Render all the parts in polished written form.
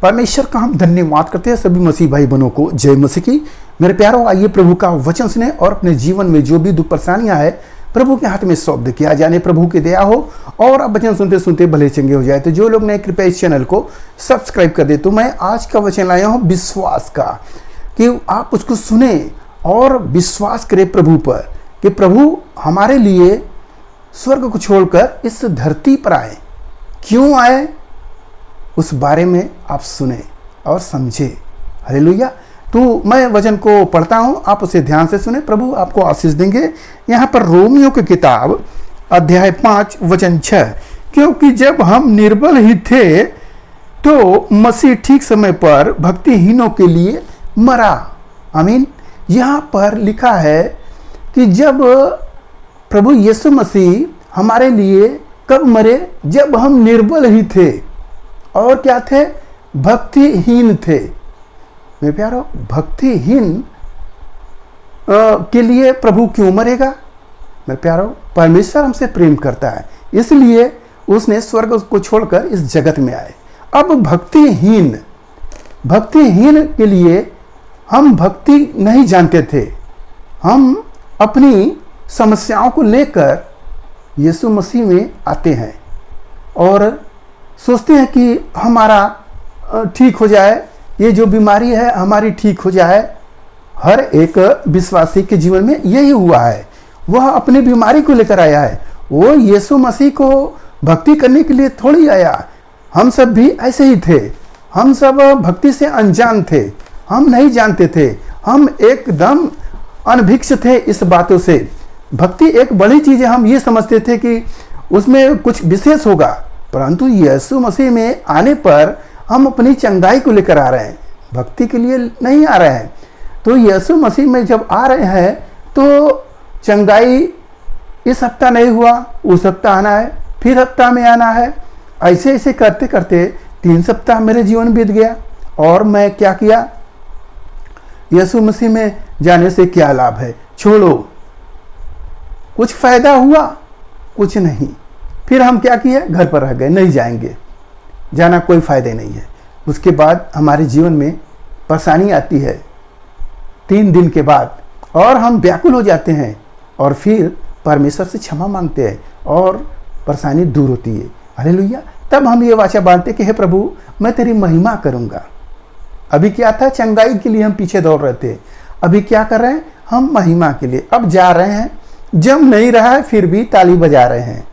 परमेश्वर का हम धन्यवाद करते हैं सभी मसीह भाई बहनों को। जय मसीह की। मेरे प्यारों, आइए प्रभु का वचन सुने और अपने जीवन में जो भी दुख परेशानियां है प्रभु के हाथ में सौंप दे। किया जाने प्रभु की दया हो और अब वचन सुनते सुनते भले चंगे हो जाए। तो जो लोग नए कृपया इस चैनल को सब्सक्राइब कर दे। तो मैं आज का वचन लाया हूँ विश्वास का, कि आप उसको सुने और विश्वास करें प्रभु पर, कि प्रभु हमारे लिए स्वर्ग को छोड़कर इस धरती पर आए। क्यों आए उस बारे में आप सुने और समझे। हालेलुया। तो मैं वचन को पढ़ता हूं, आप उसे ध्यान से सुने, प्रभु आपको आशीष देंगे। यहाँ पर रोमियो की किताब अध्याय 5 वचन 6, क्योंकि जब हम निर्बल ही थे तो मसीह ठीक समय पर भक्तिहीनों के लिए मरा। आमीन। यहाँ पर लिखा है कि जब प्रभु यीशु मसीह हमारे लिए कब मरे, जब हम निर्बल ही थे और क्या थे, भक्तिहीन थे। मेरे प्यारो, भक्तिहीन के लिए प्रभु क्यों मरेगा? मेरे प्यारो, परमेश्वर हमसे प्रेम करता है, इसलिए उसने स्वर्ग को छोड़कर इस जगत में आए। अब भक्तिहीन के लिए हम भक्ति नहीं जानते थे। हम अपनी समस्याओं को लेकर यीशु मसीह में आते हैं और सोचते हैं कि हमारा ठीक हो जाए, ये जो बीमारी है हमारी ठीक हो जाए। हर एक विश्वासी के जीवन में यही हुआ है। वह अपनी बीमारी को लेकर आया है, वो यीशु मसीह को भक्ति करने के लिए थोड़ी आया। हम सब भी ऐसे ही थे। हम सब भक्ति से अनजान थे, हम नहीं जानते थे, हम एकदम अनभिक्ष थे इस बातों से। भक्ति एक बड़ी चीज़ है, हम ये समझते थे कि उसमें कुछ विशेष होगा, परंतु यीशु मसीह में आने पर हम अपनी चंगाई को लेकर आ रहे हैं, भक्ति के लिए नहीं आ रहे हैं। तो यीशु मसीह में जब आ रहे हैं तो चंगाई इस हफ्ता नहीं हुआ, उस हफ्ता आना है, फिर हफ्ता में आना है। ऐसे ऐसे करते करते 3 सप्ताह मेरे जीवन बीत गया और मैं क्या किया, यीशु मसीह में जाने से क्या लाभ है, छोड़ो। कुछ फायदा हुआ? कुछ नहीं। फिर हम क्या किए, घर पर रह गए, नहीं जाएंगे, जाना कोई फायदा नहीं है। उसके बाद हमारे जीवन में परेशानी आती है 3 दिन के बाद, और हम व्याकुल हो जाते हैं और फिर परमेश्वर से क्षमा मांगते हैं और परेशानी दूर होती है। हालेलुया। तब हम ये वाचा बांधते कि हे प्रभु, मैं तेरी महिमा करूँगा। अभी क्या था, चंगाई के लिए हम पीछे दौड़ रहे थे, अभी क्या कर रहे हैं, हम महिमा के लिए अब जा रहे हैं। जम नहीं रहा है फिर भी ताली बजा रहे हैं।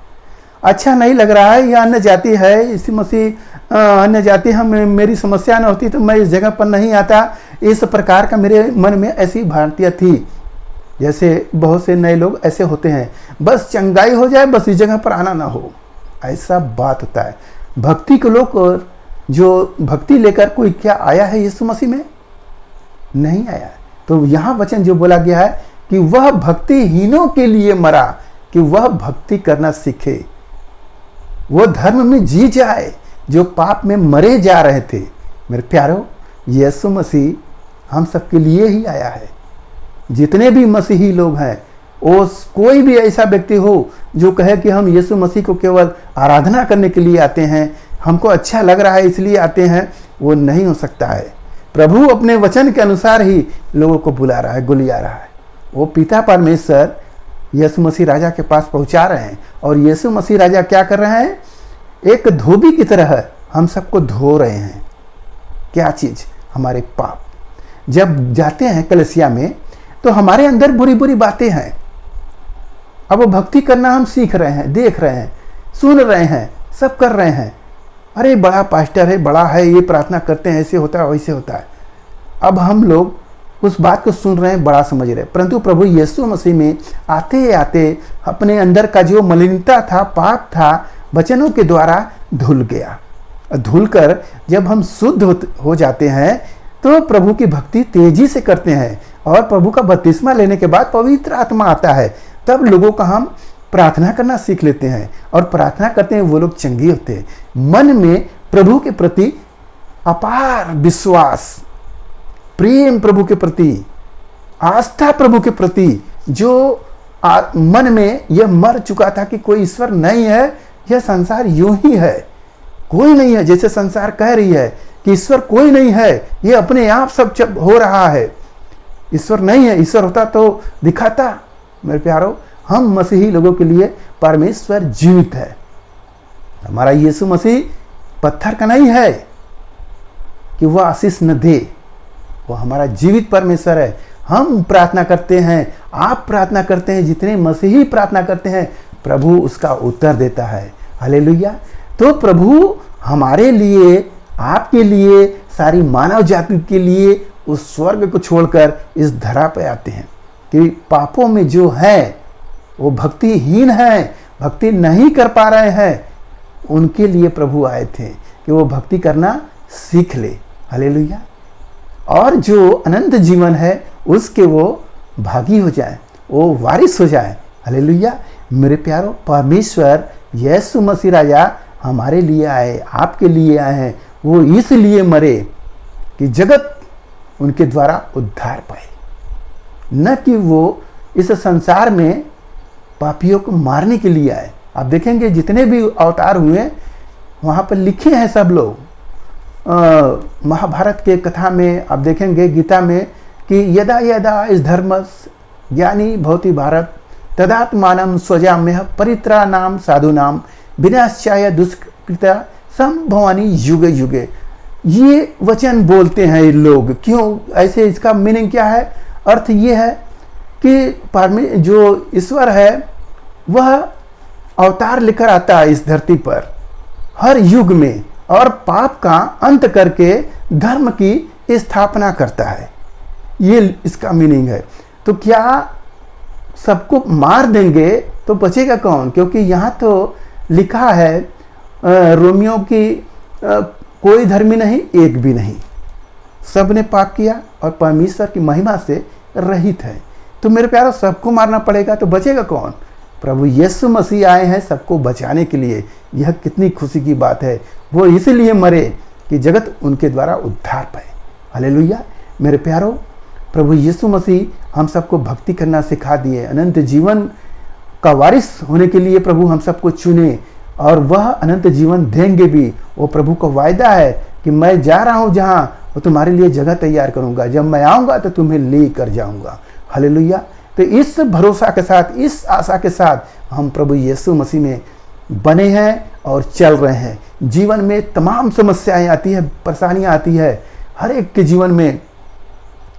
अच्छा नहीं लग रहा है, यह अन्य जाति है, इसी मसीह अन्य जाति हम, मेरी समस्या न होती तो मैं इस जगह पर नहीं आता। इस प्रकार का मेरे मन में ऐसी भारतीय थी। जैसे बहुत से नए लोग ऐसे होते हैं, बस चंगाई हो जाए, बस इस जगह पर आना ना हो, ऐसा बात होता है। भक्ति के लोग, जो भक्ति लेकर कोई क्या आया है यीशु मसीह में? नहीं आया। तो यहाँ वचन जो बोला गया है कि वह भक्तिहीनों के लिए मरा, कि वह भक्ति करना सीखे, वो धर्म में जी जाए, जो पाप में मरे जा रहे थे। मेरे प्यारो, यीशु मसीह हम सबके लिए ही आया है। जितने भी मसीही लोग हैं, वो कोई भी ऐसा व्यक्ति हो जो कहे कि हम यीशु मसीह को केवल आराधना करने के लिए आते हैं, हमको अच्छा लग रहा है इसलिए आते हैं, वो नहीं हो सकता है। प्रभु अपने वचन के अनुसार ही लोगों को बुला रहा है, गुलिया रहा है। वो पिता परमेश्वर यीशु मसीह राजा के पास पहुंचा रहे हैं, और यीशु मसीह राजा क्या कर रहे हैं, एक धोबी की तरह हम सबको धो रहे हैं। क्या चीज़? हमारे पाप। जब जाते हैं कलीसिया में तो हमारे अंदर बुरी बुरी बातें हैं। अब भक्ति करना हम सीख रहे हैं, देख रहे हैं, सुन रहे हैं, सब कर रहे हैं। अरे बड़ा पास्टर है, बड़ा है, ये प्रार्थना करते हैं, ऐसे होता है वैसे होता है। अब हम लोग उस बात को सुन रहे हैं, बड़ा समझ रहे हैं, परंतु प्रभु यीशु मसीह में आते आते अपने अंदर का जो मलिनता था, पाप था, वचनों के द्वारा धुल गया। धुलकर जब हम शुद्ध हो जाते हैं तो प्रभु की भक्ति तेजी से करते हैं, और प्रभु का बपतिस्मा लेने के बाद पवित्र आत्मा आता है, तब लोगों का हम प्रार्थना करना सीख लेते हैं, और प्रार्थना करते हैं वो लोग चंगे होते हैं। मन में प्रभु के प्रति अपार विश्वास, प्रेम प्रभु के प्रति, आस्था प्रभु के प्रति, जो मन में यह मर चुका था कि कोई ईश्वर नहीं है, यह संसार यूं ही है, कोई नहीं है, जैसे संसार कह रही है कि ईश्वर कोई नहीं है, ये अपने आप सब हो रहा है, ईश्वर नहीं है, ईश्वर होता तो दिखाता। मेरे प्यारो, हम मसीही लोगों के लिए परमेश्वर जीवित है। हमारा यीशु मसीह पत्थर का नहीं है कि वह आशीष न दे, वो हमारा जीवित परमेश्वर है। हम प्रार्थना करते हैं, आप प्रार्थना करते हैं, जितने मसीही प्रार्थना करते हैं प्रभु उसका उत्तर देता है। हालेलुया। तो प्रभु हमारे लिए, आपके लिए, सारी मानव जाति के लिए उस स्वर्ग को छोड़कर इस धरा पे आते हैं कि पापों में जो है वो भक्तिहीन है, भक्ति नहीं कर पा रहे हैं, उनके लिए प्रभु आए थे कि वो भक्ति करना सीख ले। हालेलुया। और जो अनंत जीवन है उसके वो भागी हो जाए, वो वारिस हो जाए। हालेलुया। मेरे प्यारो, परमेश्वर यीशु मसीह राजा हमारे लिए आए, आपके लिए आए हैं। वो इसलिए मरे कि जगत उनके द्वारा उद्धार पाए, न कि वो इस संसार में पापियों को मारने के लिए आए। आप देखेंगे जितने भी अवतार हुए वहाँ पर लिखे हैं सब लोग। महाभारत के कथा में आप देखेंगे, गीता में, कि यदा यदा इस धर्मस ज्ञानी भवति भारत तदात्मानं स्वजाम्यः परित्राणाम साधूनाम विनाशाय दुष्कृता संभवानि युगे युगे। ये वचन बोलते हैं ये लोग, क्यों ऐसे? इसका मीनिंग क्या है? अर्थ ये है कि जो ईश्वर है वह अवतार लेकर आता है इस धरती पर हर युग में, और पाप का अंत करके धर्म की स्थापना करता है। ये इसका मीनिंग है। तो क्या सबको मार देंगे तो बचेगा कौन? क्योंकि यहाँ तो लिखा है रोमियो की कोई धर्मी नहीं, एक भी नहीं, सब ने पाप किया और परमेश्वर की महिमा से रहित है। तो मेरे प्यारो, सबको मारना पड़ेगा तो बचेगा कौन? प्रभु यीशु मसीह आए हैं सबको बचाने के लिए। यह कितनी खुशी की बात है। वो इसलिए मरे कि जगत उनके द्वारा उद्धार पाए। हालेलुया। मेरे प्यारो, प्रभु यीशु मसीह हम सबको भक्ति करना सिखा दिए। अनंत जीवन का वारिस होने के लिए प्रभु हम सबको चुने, और वह अनंत जीवन देंगे भी। वो प्रभु का वायदा है कि मैं जा रहा हूँ जहाँ, वो तुम्हारे लिए जगह तैयार करूँगा, जब मैं आऊँगा तो तुम्हें ले कर जाऊँगा। हालेलुया। तो इस भरोसा के साथ, इस आशा के साथ हम प्रभु यीशु मसीह में बने हैं और चल रहे हैं। जीवन में तमाम समस्याएं आती है, परेशानियां आती है, हर एक के जीवन में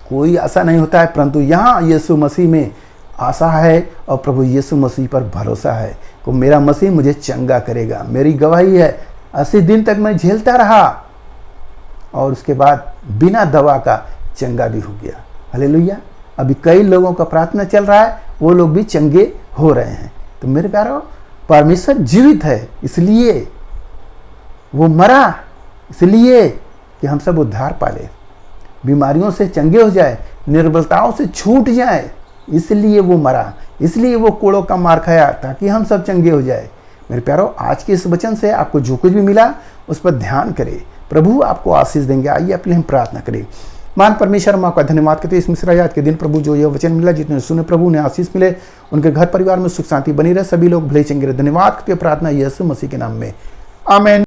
कोई आशा नहीं होता है, परंतु यहाँ यीशु मसीह में आशा है और प्रभु यीशु मसीह पर भरोसा है कि मेरा मसीह मुझे चंगा करेगा। मेरी गवाही है, 80 दिन तक मैं झेलता रहा और उसके बाद बिना दवा का चंगा भी हो गया। हालेलुया। अभी कई लोगों का प्रार्थना चल रहा है, वो लोग भी चंगे हो रहे हैं। तो मेरे प्यारो, परमेश्वर जीवित है, इसलिए वो मरा, इसलिए कि हम सब उद्धार पाले, बीमारियों से चंगे हो जाए, निर्बलताओं से छूट जाए, इसलिए वो मरा, इसलिए वो कोड़ों का मार खाया ताकि हम सब चंगे हो जाए। मेरे प्यारो, आज के इस वचन से आपको जो कुछ भी मिला उस पर ध्यान करें, प्रभु आपको आशीष देंगे। आइए अपने हम प्रार्थना करें। मान परमेश्वर, माँ का धन्यवाद करते इस मिश्रा याद के दिन प्रभु जो यह वचन मिला, जितने सुने प्रभु ने आशीष मिले, उनके घर परिवार में सुख शांति बनी रहे, सभी लोग भले चंगे रहे। धन्यवाद करते प्रार्थना यीशु मसीह के नाम में, आमीन।